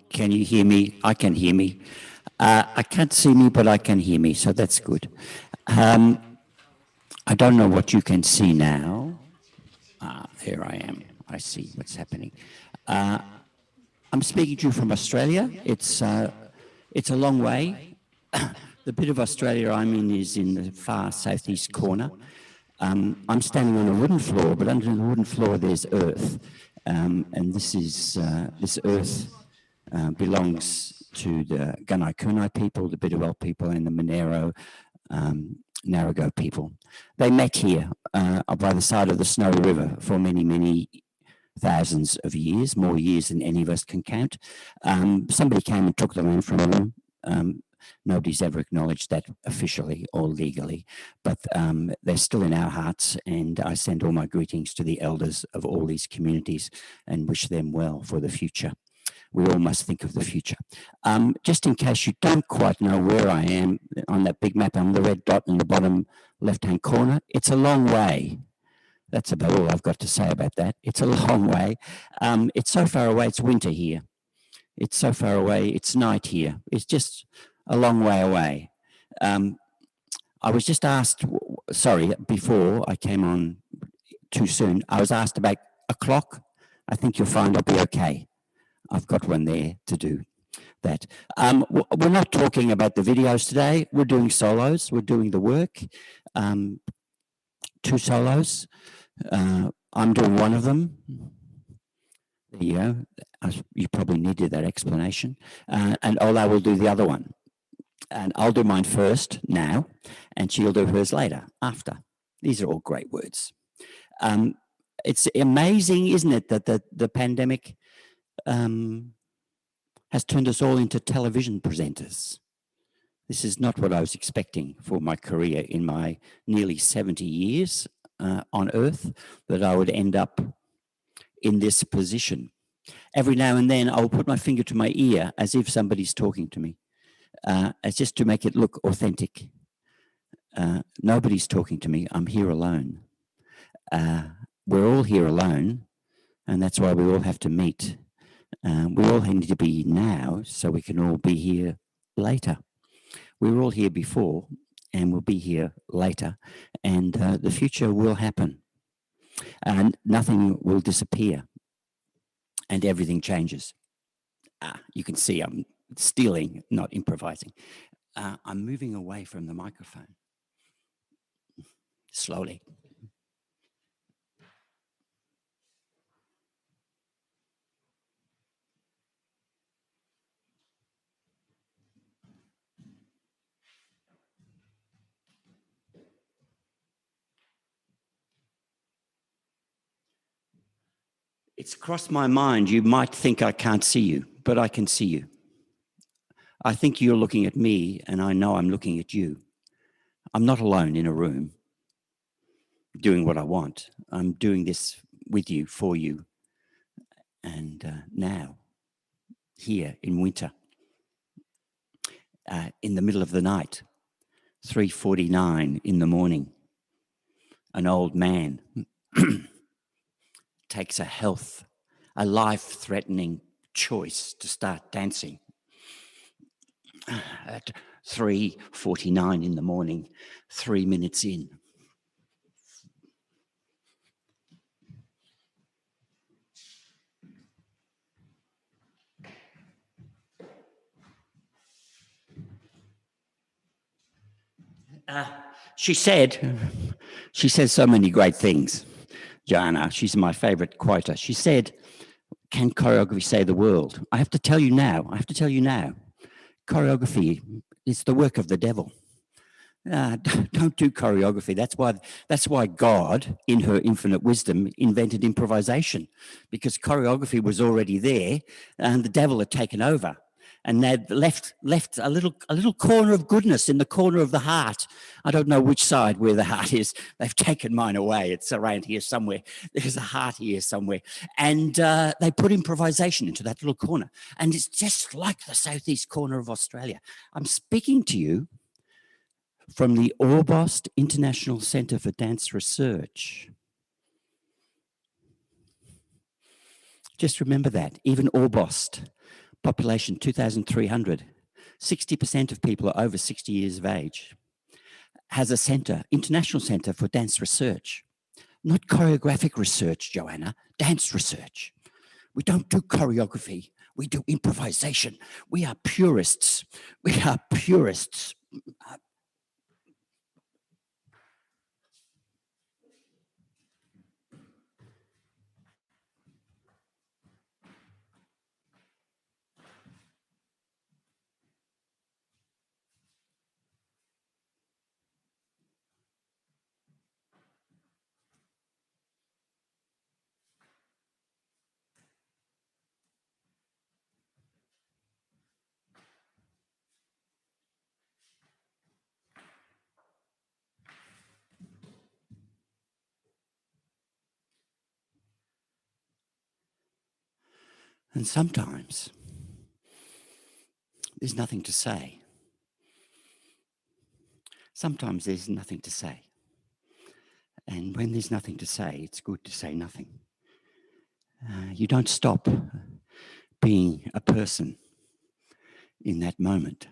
Can you hear me? I can hear me. I can't see me, but I can hear me, so that's good. I don't know what you can see now. There I am. I see what's happening. I'm speaking to you from Australia. It's a long way. The bit of Australia I'm in is in the far southeast corner. I'm standing on a wooden floor, but under the wooden floor there's earth, and this earth belongs to the Gunai Kurnai people, the Bidawal people, and the Monero Narragaow people. They met here by the side of the Snowy River for many, many thousands of years, more years than any of us can count. Somebody came and took the land from them. Nobody's ever acknowledged that officially or legally, but they're still in our hearts, and I send all my greetings to the elders of all these communities and wish them well for the future. We all must think of the future. Just in case you don't quite know where I am, on that big map, on the red dot in the bottom left-hand corner, it's a long way. That's about all I've got to say about that. It's a long way. It's so far away, it's winter here. It's so far away, it's night here. It's just a long way away. I was just asked, sorry, before I came on too soon, I was asked about a clock. I think you'll find I'll be okay. I've got one there to do that. We're not talking about the videos today. We're doing solos. We're doing the work. 2 solos. I'm doing one of them. There you go. You probably needed that explanation. And Ola will do the other one. And I'll do mine first now, and she'll do hers later, after. These are all great words. It's amazing, isn't it, that the pandemic has turned us all into television presenters. This is not what I was expecting for my career in my nearly 70 years on Earth, that I would end up in this position. Every now and then I'll put my finger to my ear as if somebody's talking to me, as just to make it look authentic. Nobody's talking to me. I'm here alone. We're all here alone, and that's why we all have to meet. We all need to be now so we can all be here later. We were all here before, and we'll be here later, and the future will happen, and nothing will disappear, and everything changes. You can see I'm stealing, not improvising. I'm moving away from the microphone slowly. It's crossed my mind, you might think I can't see you, but I can see you. I think you're looking at me, and I know I'm looking at you. I'm not alone in a room doing what I want. I'm doing this with you, for you. And now, here in winter, in the middle of the night, 3:49 in the morning, an old man takes a life-threatening choice to start dancing at 3:49 in the morning, 3 minutes in. She said so many great things. Joanna, she's my favorite quoter. She said, can choreography save the world? I have to tell you now, choreography is the work of the devil. Don't do choreography. That's why God, in her infinite wisdom, invented improvisation, because choreography was already there and the devil had taken over. And they'd left a little corner of goodness in the corner of the heart. I don't know which side where the heart is. They've taken mine away. It's around here somewhere. There's a heart here somewhere. And they put improvisation into that little corner. And it's just like the southeast corner of Australia. I'm speaking to you from the Orbost International Centre for Dance Research. Just remember that, even Orbost. Population 2,300. 60% of people are over 60 years of age. Has a centre, international centre for dance research. Not choreographic research, Joanna, dance research. We don't do choreography. We do improvisation. We are purists. We are purists. And sometimes there's nothing to say. Sometimes there's nothing to say. And when there's nothing to say, it's good to say nothing. You don't stop being a person in that moment.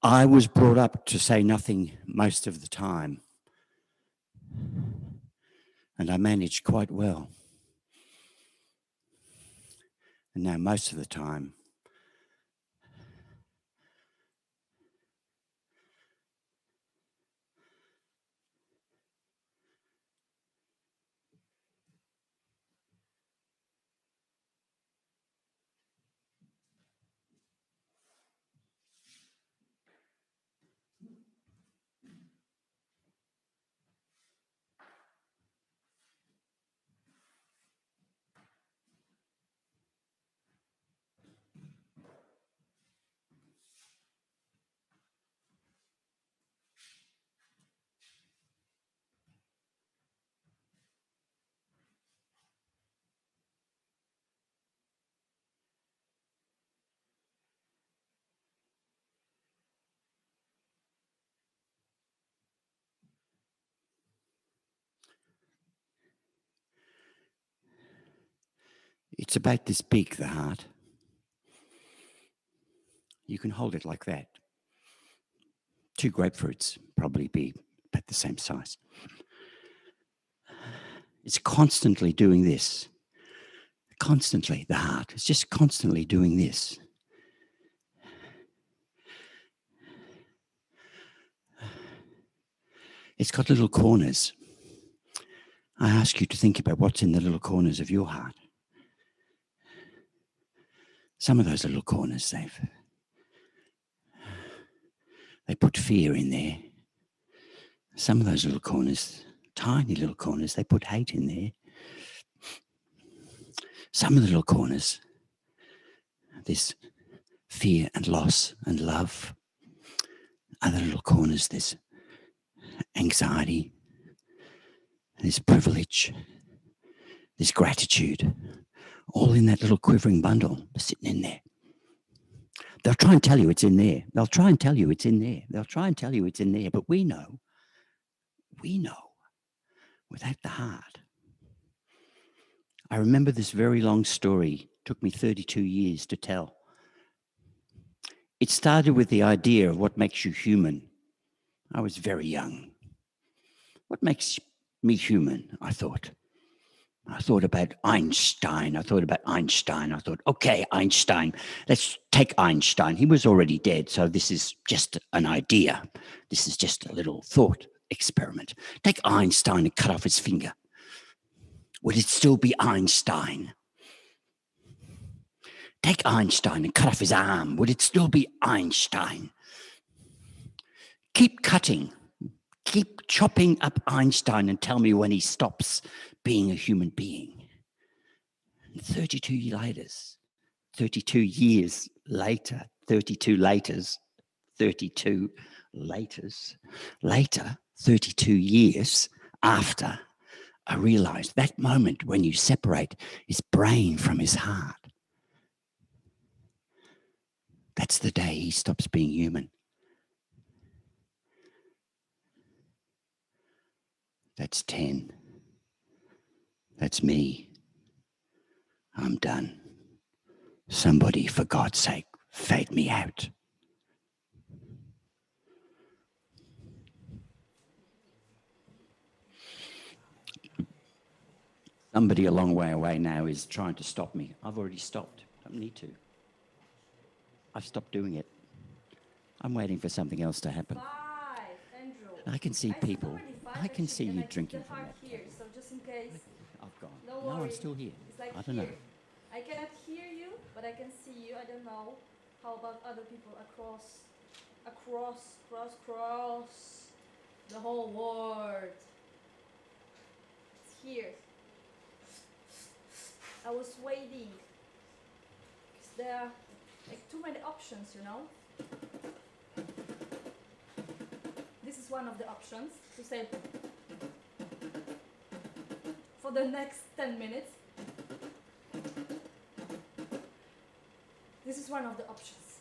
I was brought up to say nothing most of the time, and I managed quite well. And now most of the time, it's about this big, the heart. You can hold it like that. 2 grapefruits probably be about the same size. It's constantly doing this. Constantly, the heart is just constantly doing this. It's got little corners. I ask you to think about what's in the little corners of your heart. Some of those little corners, they put fear in there. Some of those little corners, tiny little corners, they put hate in there. Some of the little corners, there's fear and loss and love. Other little corners, there's anxiety, there's privilege, there's gratitude, all in that little quivering bundle sitting in there. They'll try and tell you it's in there. They'll try and tell you it's in there. They'll try and tell you it's in there, but we know, without the heart. I remember this very long story. It took me 32 years to tell. It started with the idea of what makes you human. I was very young. What makes me human, I thought. I thought about Einstein. I thought, okay, Einstein, let's take Einstein. He was already dead, so this is just an idea. This is just a little thought experiment. Take Einstein and cut off his finger. Would it still be Einstein? Take Einstein and cut off his arm. Would it still be Einstein? Keep cutting. Keep chopping up Einstein and tell me when he stops being a human being. And 32 years later, 32 years after, I realized that moment when you separate his brain from his heart, that's the day he stops being human. That's 10. That's me. I'm done. Somebody, for God's sake, fade me out. Somebody a long way away now is trying to stop me. I've already stopped. I don't need to. I've stopped doing it. I'm waiting for something else to happen. Andrew. I can see people. Already I can actually, see and you I put drinking the from heart that here, table. so just in case. I've gone. No No, I'm worry. still here. It's like I don't here. know. I cannot hear you, but I can see you. I don't know. How about other people across the whole world? It's here. I was waiting. Because there are like too many options, you know? This is one of the options to say for the next 10 minutes. This is one of the options.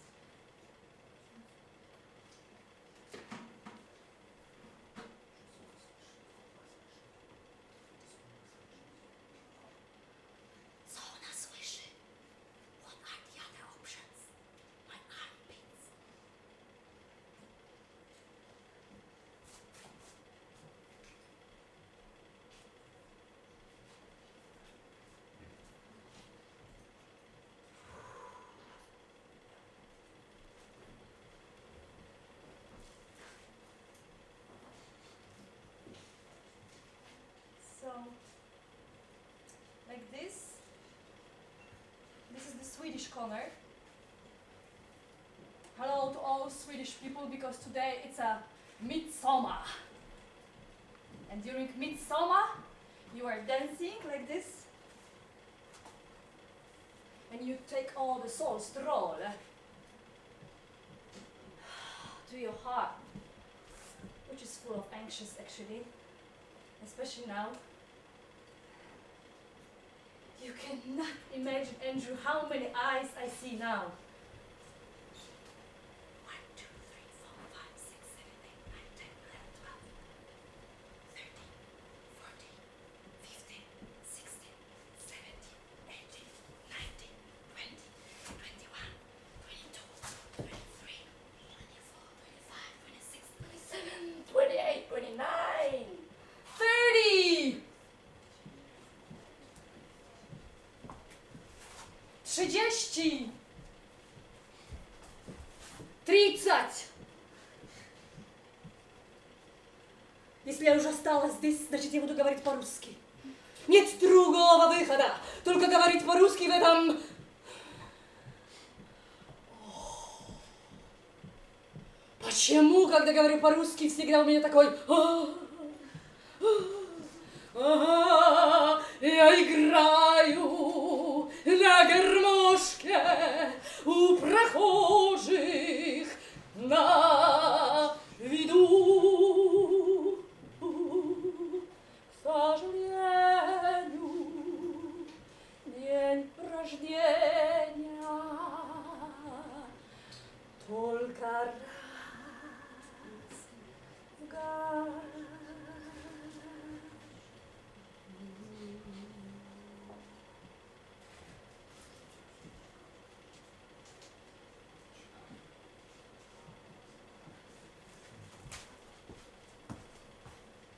Co ona słyszy? What are the other options? My armpits. So, like this is the Swedish corner. Hello to all Swedish people, because today it's a midsummer. And during midsummer, you are dancing like this. And you take all the soul stroll to your heart, which is full of anxious actually, especially now. You cannot imagine, Andrew, how many eyes I see now. 1, 2, 3, 4, 5, 6, 7, 8, 9, 10, 11, 12, 13, 14, 15, 16, 17, 18, 19, 20, 21, 22, 23, 24, 25, 26, 27, 28, 29, 30! 30! 30! Если я уже осталась здесь, значит, я буду говорить по-русски. Нет другого выхода, только говорить по-русски в этом... Почему, когда говорю по-русски, всегда у меня такой... Я играю на гармошке у прохожих на виду. К сожалению, день рождения только раз в год.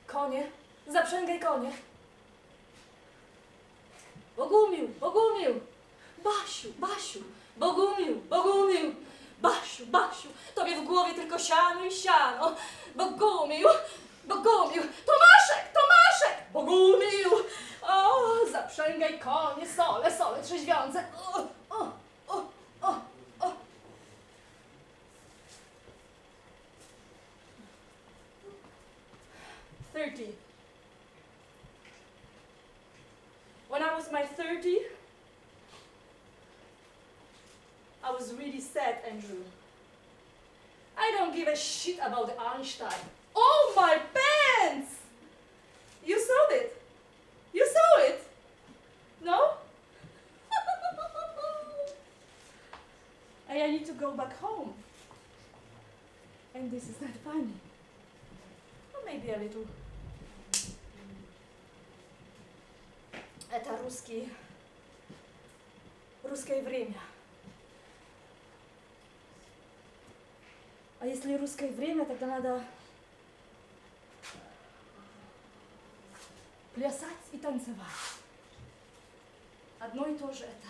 Konie, zaprzęgaj konie. Bogumił, Bogumił, Basiu, Basiu, Bogumił, Bogumił, Basiu, Basiu, tobie w głowie tylko siano i siano. Bogumił, Bogumił, Tomaszek, Tomaszek, Bogumił. O, zaprzęgaj konie, sole, sole trzeźwiące. O, o, o, o, o. When I was my 30, I was really sad, Andrew. I don't give a shit about the Einstein. Oh, my pants! You saw it. You saw it. No? And I need to go back home. And this is not funny. Or maybe a little. Это русское время. А если русское время, тогда надо плясать и танцевать. Одно и то же это.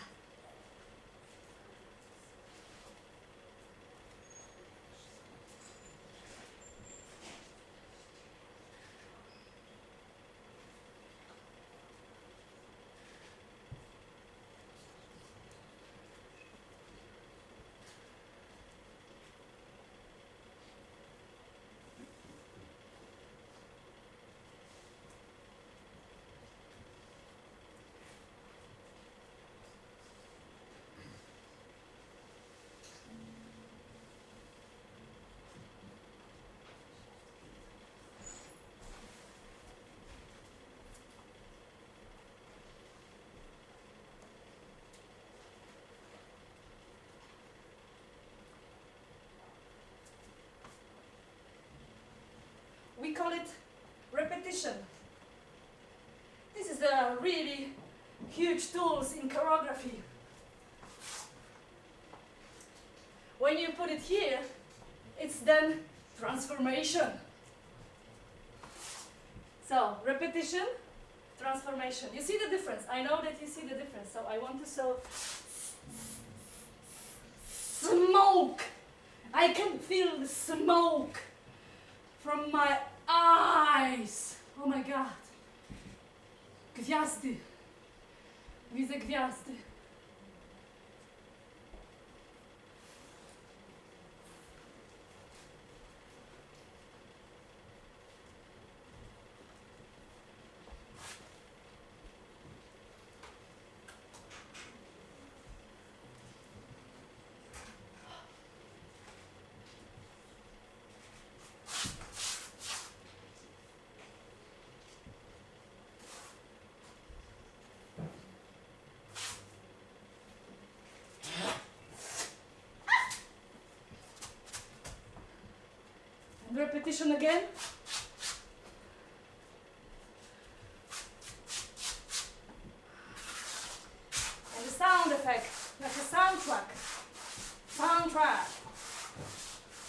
We call it repetition. This is a really huge tools in choreography. When you put it here, it's then transformation. So repetition, transformation. You see the difference? I know that you see the difference. So I want to show smoke. I can feel the smoke from my eyes. Oh my God. Gwiazdy. Widzę gwiazdy. And repetition again. And the sound effect, like a soundtrack. Soundtrack.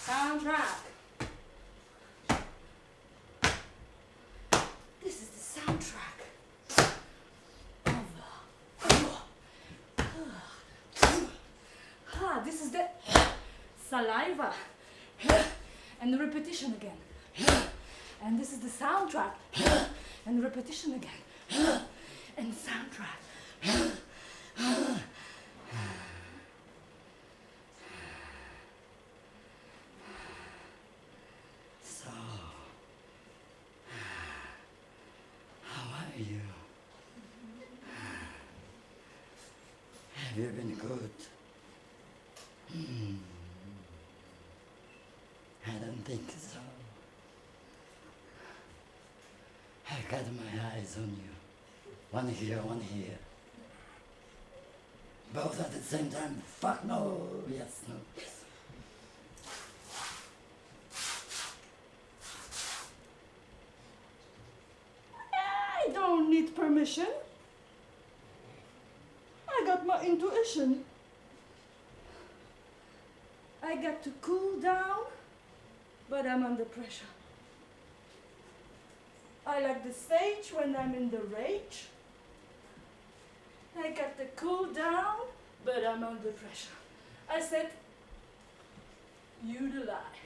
Soundtrack. This is the soundtrack. This is the saliva. And the repetition again. And this is the soundtrack. And the repetition again. And soundtrack. So, how are you? Have you been good? I don't think so. I got my eyes on you. One here, one here. Both at the same time. Fuck no. Yes, no. I don't need permission. I got my intuition. I got to cool down, but I'm under pressure. I like the stage when I'm in the rage. I got to cool down, but I'm under pressure. I said, you the lie,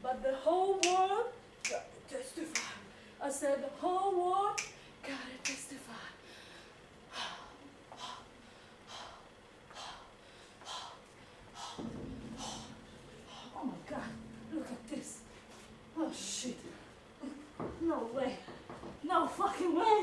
but the whole world got to testify. I said, the whole world got to testify. Oh my God, look at this. Oh shit. No way. No fucking way.